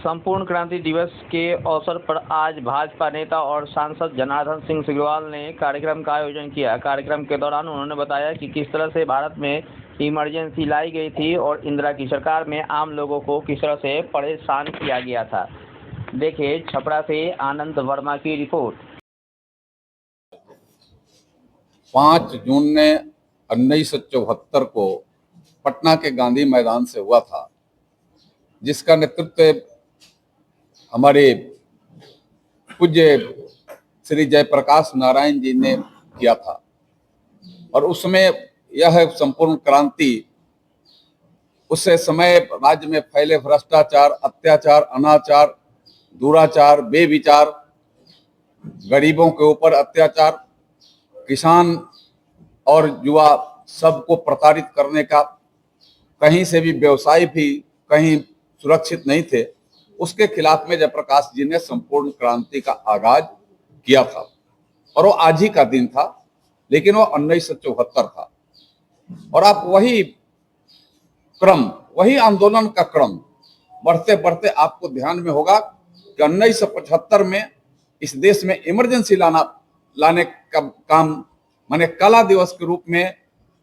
संपूर्ण क्रांति दिवस के अवसर पर आज भाजपा नेता और सांसद जनार्दन सिंह सिग्रीवाल ने कार्यक्रम का आयोजन किया। कार्यक्रम के दौरान उन्होंने बताया कि किस तरह से भारत में इमरजेंसी लाई गई थी और इंदिरा की सरकार में आम लोगों को किस तरह से परेशान किया गया था। देखिए छपरा से आनंद वर्मा की रिपोर्ट। 5 जून ने 1974 को पटना के गांधी मैदान से हुआ था, जिसका नेतृत्व हमारे पूज्य श्री जयप्रकाश नारायण जी ने किया था। और उसमें यह संपूर्ण क्रांति, उस समय राज्य में फैले भ्रष्टाचार, अत्याचार, अनाचार, दुराचार, बेविचार, गरीबों के ऊपर अत्याचार, किसान और युवा सबको प्रताड़ित करने का, कहीं से भी व्यवसाय भी कहीं सुरक्षित नहीं थे, उसके खिलाफ में जयप्रकाश जी ने संपूर्ण क्रांति का आगाज किया था। और वो आज ही का दिन था, लेकिन वो 1974 था। और आप वही क्रम, वही आंदोलन का क्रम बढ़ते बढ़ते आपको ध्यान में होगा कि 1975 में इस देश में इमरजेंसी लाने का काम, माने कला दिवस के रूप में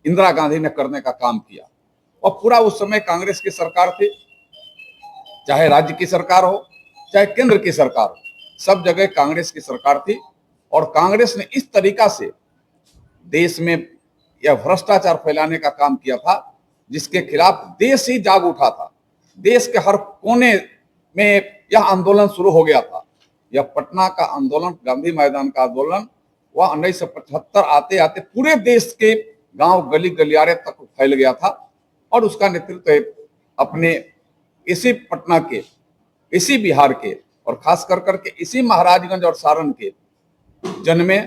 इंदिरा गांधी ने करने का काम किया। और पूरा उस समय कांग्रेस की सरकार थी, चाहे राज्य की सरकार हो चाहे केंद्र की सरकार हो, सब जगह कांग्रेस की सरकार थी। और कांग्रेस ने इस तरीका से देश में यह भ्रष्टाचार फैलाने का काम किया था, जिसके खिलाफ देश ही जाग उठा था। देश के हर कोने में यह आंदोलन शुरू हो गया था। यह पटना का आंदोलन, गांधी मैदान का आंदोलन, वह 1975 आते आते पूरे देश के गांव गली गलियारे तक फैल गया था। और उसका नेतृत्व अपने इसी पटना के, इसी बिहार के, और खास कर करके इसी महाराजगंज और सारण के जन्मे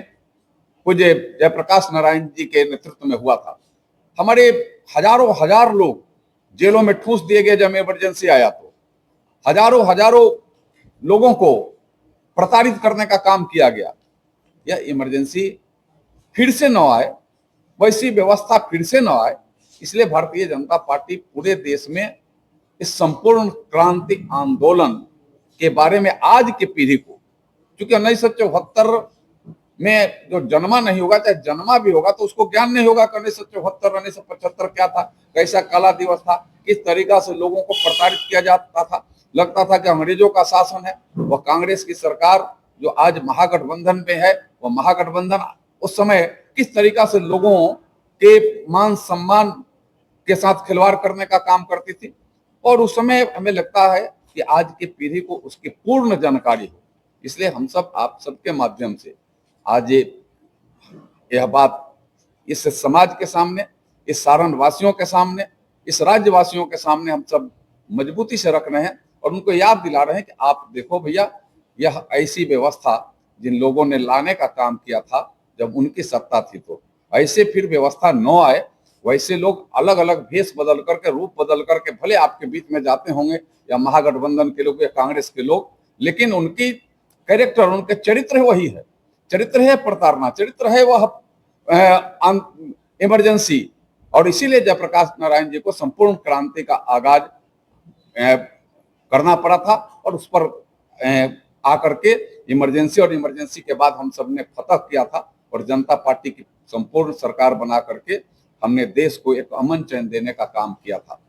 पूज्य जयप्रकाश नारायण जी के नेतृत्व में हुआ था। हमारे हजारों हजार लोग जेलों में ठूंस दिए गए जब इमरजेंसी आया तो। हजारों लोगों को प्रताड़ित करने का काम किया गया। यह इमरजेंसी फिर से न आए, वैसी व्यवस्था फिर से न आए, इसलिए भारतीय जनता पार्टी पूरे देश में इस संपूर्ण क्रांति आंदोलन के बारे में आज की पीढ़ी को, क्योंकि 1974 में जो जन्मा नहीं होगा, चाहे जन्मा भी होगा, तो उसको ज्ञान नहीं होगा कि 1974 1975 क्या था, कैसा काला दिवस था, किस तरीका से लोगों को प्रताड़ित किया जाता था। लगता था कि अंग्रेजों का शासन है। वह कांग्रेस की सरकार जो आज महागठबंधन में है, वह महागठबंधन उस समय किस तरीका से लोगों के मान सम्मान के साथ खिलवाड़ करने का काम करती थी। और उस समय हमें लगता है कि आज की पीढ़ी को उसकी पूर्ण जानकारी हो, इसलिए हम सब आप सबके माध्यम से आज यह बात इस समाज के सामने, इस सारण वासियों के सामने, इस राज्यवासियों के सामने हम सब मजबूती से रख रहे हैं और उनको याद दिला रहे हैं कि आप देखो भैया, यह ऐसी व्यवस्था जिन लोगों ने लाने का काम किया था जब उनकी सत्ता थी, तो ऐसे फिर व्यवस्था न आए। वैसे लोग अलग अलग भेष बदल करके, रूप बदल करके भले आपके बीच में जाते होंगे, या महागठबंधन के लोग या कांग्रेस के लोग, लेकिन उनकी कैरेक्टर, उनके चरित्र वही है। चरित्र है प्रताड़ना, चरित्र है वह इमरजेंसी। और इसीलिए जयप्रकाश नारायण जी को संपूर्ण क्रांति का आगाज करना पड़ा था। और उस पर आकर के इमरजेंसी, और इमरजेंसी के बाद हम सब ने फतह किया था और जनता पार्टी की संपूर्ण सरकार बना करके हमने देश को एक अमन चैन देने का काम किया था।